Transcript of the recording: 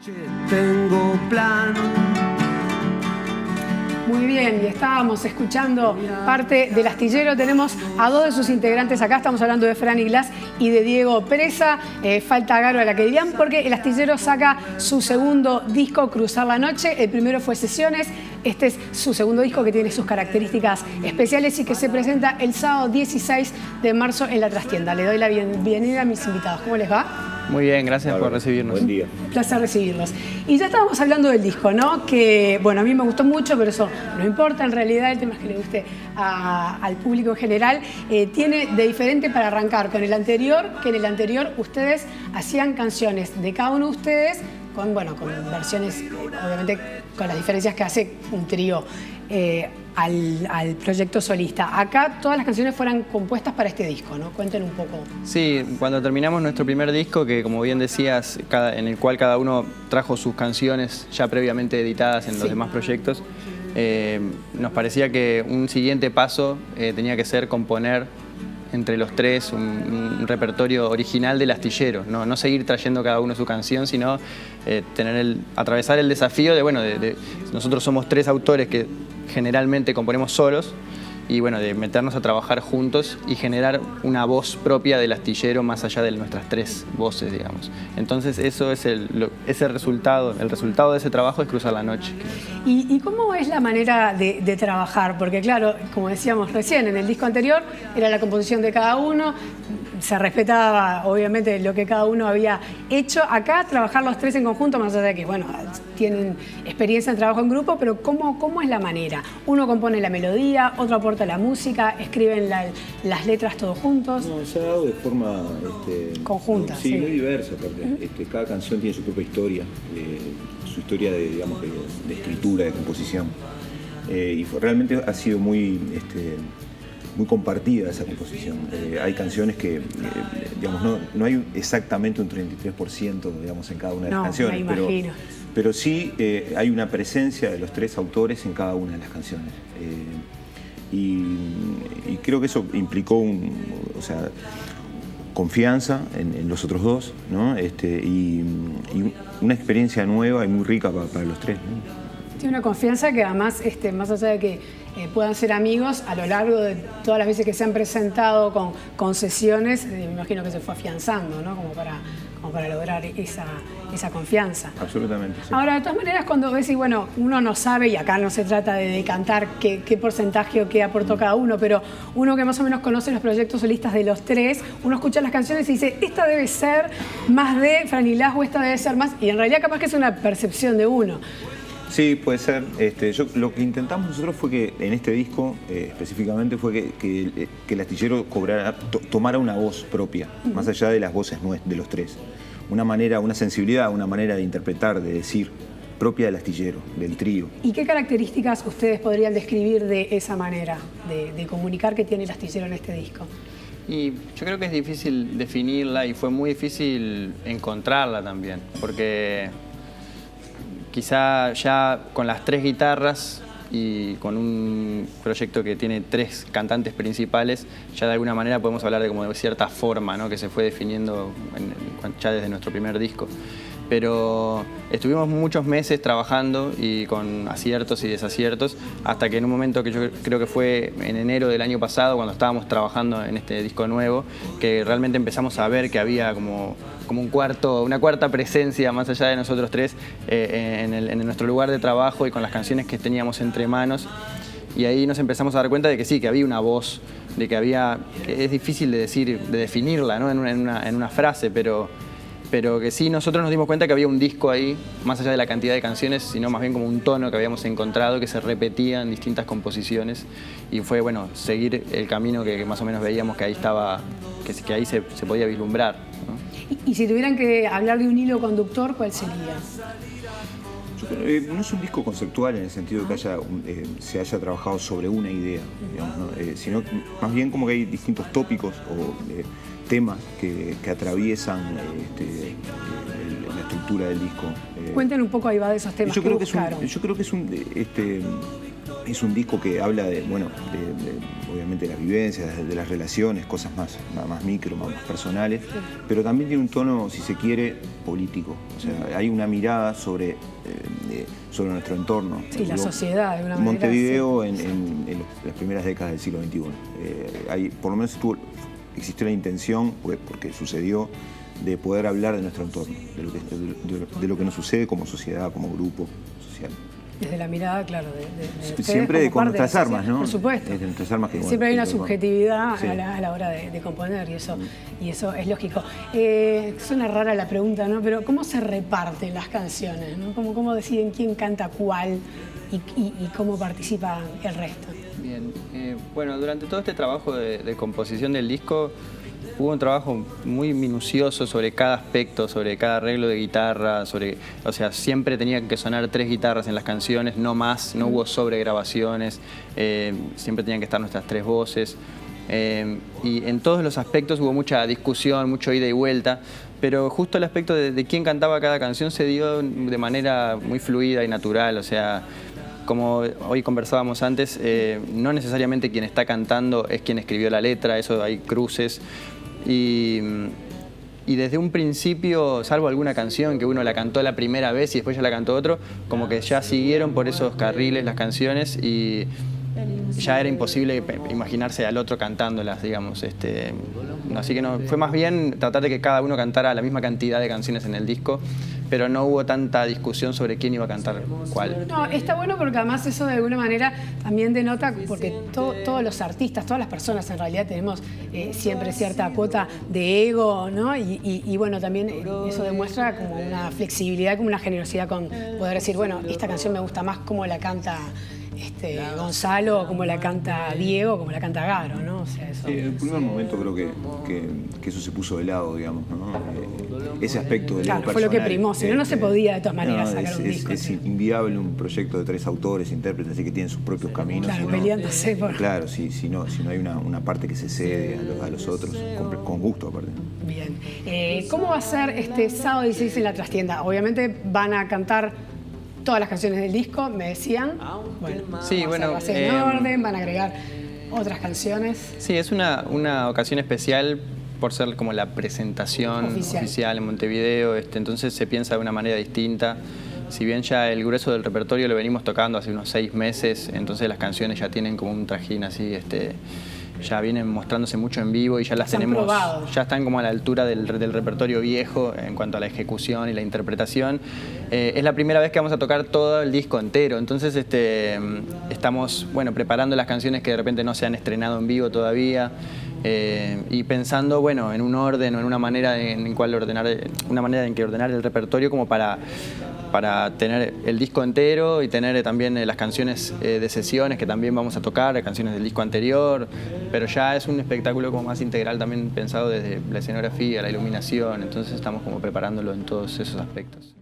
Tengo plan. Muy bien, y estábamos escuchando parte del Astillero. Tenemos a dos de sus integrantes acá. Estamos hablando de Franny Glass y de Diego Presa. Falta Garo a la que dirán, porque el Astillero saca su segundo disco, Cruzar la Noche. El primero fue Sesiones. Este es su segundo disco, que tiene sus características especiales y que se presenta el sábado 16 de marzo en La Trastienda. Le doy la bienvenida a mis invitados. ¿Cómo les va? Muy bien, gracias por recibirnos. Buen día. Un placer recibirlos. Y ya estábamos hablando del disco, ¿no? Que, bueno, a mí me gustó mucho, pero eso no importa. En realidad, el tema es que le guste al público en general. Tiene de diferente para arrancar con el anterior, que en el anterior ustedes hacían canciones de cada uno de ustedes, con versiones, obviamente, con las diferencias que hace un trío al proyecto solista. Acá todas las canciones fueron compuestas para este disco, ¿no? Cuenten un poco. Sí, cuando terminamos nuestro primer disco, que como bien decías, en el cual cada uno trajo sus canciones ya previamente editadas en los demás proyectos, nos parecía que un siguiente paso tenía que ser componer entre los tres un repertorio original del Astillero, no seguir trayendo cada uno su canción, sino atravesar el desafío de nosotros somos tres autores que generalmente componemos solos, y bueno, de meternos a trabajar juntos y generar una voz propia del Astillero más allá de nuestras tres voces, digamos. Entonces eso es el resultado de ese trabajo es Cruzar la Noche. ¿Y cómo es la manera de trabajar? Porque claro, como decíamos recién, en el disco anterior era la composición de cada uno, se respetaba obviamente lo que cada uno había hecho. Acá trabajar los tres en conjunto, más allá de que, bueno, tienen experiencia en trabajo en grupo, pero ¿cómo es la manera? Uno compone la melodía, otro aporta la música, escriben las letras todos juntos. No, se ha dado de forma conjunta. Sí, muy diversa, porque cada canción tiene su propia historia, su historia de escritura, de composición. Y realmente ha sido muy compartida esa composición. Hay canciones que, no hay exactamente un 33%, digamos, en cada una de las canciones, pero sí hay una presencia de los tres autores en cada una de las canciones. Y creo que eso implicó confianza en los otros dos, ¿no? Y una experiencia nueva y muy rica para los tres, ¿no? Tiene una confianza que además, más allá de que puedan ser amigos, a lo largo de todas las veces que se han presentado con sesiones, me imagino que se fue afianzando, ¿no? Como para lograr esa confianza. Absolutamente, sí. Ahora, de todas maneras, cuando ves, y bueno, uno no sabe, y acá no se trata de decantar qué porcentaje o qué aportó cada uno, pero uno que más o menos conoce los proyectos solistas de los tres, uno escucha las canciones y dice, esta debe ser más de Franny Glass o esta debe ser más, y en realidad capaz que es una percepción de uno. Sí, puede ser. Lo que intentamos nosotros fue que en este disco específicamente fue que el Astillero tomara una voz propia, más allá de las voces de los tres. Una sensibilidad, una manera de interpretar, de decir, propia del Astillero, del trío. ¿Y qué características ustedes podrían describir de esa manera de comunicar que tiene el Astillero en este disco? Y yo creo que es difícil definirla, y fue muy difícil encontrarla también, porque quizá ya con las tres guitarras y con un proyecto que tiene tres cantantes principales, ya de alguna manera podemos hablar de cierta forma, ¿no? Que se fue definiendo ya desde nuestro primer disco. Pero estuvimos muchos meses trabajando y con aciertos y desaciertos, hasta que en un momento que yo creo que fue en enero del año pasado, cuando estábamos trabajando en este disco nuevo, que realmente empezamos a ver que había como una cuarta presencia más allá de nosotros tres en nuestro lugar de trabajo y con las canciones que teníamos entre manos. Y ahí nos empezamos a dar cuenta de que sí, que había una voz, de que es difícil de definirla, ¿no? en una frase, pero que sí, nosotros nos dimos cuenta que había un disco ahí, más allá de la cantidad de canciones, sino más bien como un tono que habíamos encontrado, que se repetía en distintas composiciones, y fue, bueno, seguir el camino que más o menos veíamos que ahí estaba, que ahí se podía vislumbrar, ¿no? Y si tuvieran que hablar de un hilo conductor, ¿cuál sería? No es un disco conceptual en el sentido de que se haya trabajado sobre una idea, digamos, ¿no? Sino más bien como que hay distintos tópicos o temas que atraviesan la estructura del disco. Cuenten un poco ahí va de esos temas que buscaron. Yo creo que es es un disco que habla de, bueno, obviamente de las vivencias, de las relaciones, cosas más micro, más personales, pero también tiene un tono, si se quiere, político. O sea, hay una mirada sobre nuestro entorno. Sí, la sociedad, de una manera. Montevideo en las primeras décadas del siglo XXI. Por lo menos existió la intención, porque sucedió, de poder hablar de nuestro entorno, de lo que nos sucede como sociedad, como grupo social. Desde la mirada, claro, de siempre con nuestras armas, ¿no? Por supuesto. Desde nuestras armas siempre hay una subjetividad sí. a la hora de componer y eso es lógico. Suena rara la pregunta, ¿no? Pero ¿cómo se reparten las canciones, ¿no? ¿Cómo deciden quién canta cuál y cómo participa el resto? Bien, bueno, durante todo este trabajo de composición del disco hubo un trabajo muy minucioso sobre cada aspecto, sobre cada arreglo de guitarra, o sea, siempre tenían que sonar 3 guitarras en las canciones, no más, no hubo sobregrabaciones, siempre tenían que estar nuestras 3 voces. Y en todos los aspectos hubo mucha discusión, mucho ida y vuelta, pero justo el aspecto de quién cantaba cada canción se dio de manera muy fluida y natural, o sea, como hoy conversábamos antes, no necesariamente quien está cantando es quien escribió la letra, eso hay cruces. Y desde un principio, salvo alguna canción que uno la cantó la primera vez y después ya la cantó otro, como que ya siguieron por esos carriles las canciones y ya era imposible imaginarse al otro cantándolas, digamos. Así que no, fue más bien tratar de que cada uno cantara la misma cantidad de canciones en el disco, pero no hubo tanta discusión sobre quién iba a cantar cuál. No, está bueno porque además eso de alguna manera también denota, porque todos los artistas, todas las personas en realidad tenemos siempre cierta cuota de ego, ¿no? Y bueno, también eso demuestra como una flexibilidad, como una generosidad con poder decir, bueno, esta canción me gusta más como la canta Gonzalo, como la canta Diego, como la canta Garo, ¿no? O sea, eso... Sí, en el primer momento creo que eso se puso de lado, digamos, ¿no? Ese aspecto del ego personal. Fue lo que primó, si no se podía de todas maneras sacar un disco. Es inviable un proyecto de 3 autores, intérpretes, así que tienen sus propios caminos. Claro, peleándose por... Claro, si no hay una parte que se cede a los otros, con gusto aparte. Bien. ¿Cómo va a ser este sábado 16 en la trastienda? Obviamente van a cantar todas las canciones del disco, me decían. Bueno, sí, bueno, va a ser en orden, van a agregar otras canciones. Sí, es una ocasión especial por ser como la presentación oficial en Montevideo, entonces se piensa de una manera distinta. Si bien ya el grueso del repertorio lo venimos tocando hace unos 6 meses, entonces las canciones ya tienen como un trajín así, ya vienen mostrándose mucho en vivo y ya las tenemos, ya están como a la altura del repertorio viejo en cuanto a la ejecución y la interpretación. Es la primera vez que vamos a tocar todo el disco entero, entonces estamos preparando las canciones que de repente no se han estrenado en vivo todavía. Y pensando, en un orden o en una manera en que ordenar el repertorio como para tener el disco entero y tener también las canciones de sesiones que también vamos a tocar, canciones del disco anterior, pero ya es un espectáculo como más integral también pensado desde la escenografía, la iluminación, entonces estamos como preparándolo en todos esos aspectos.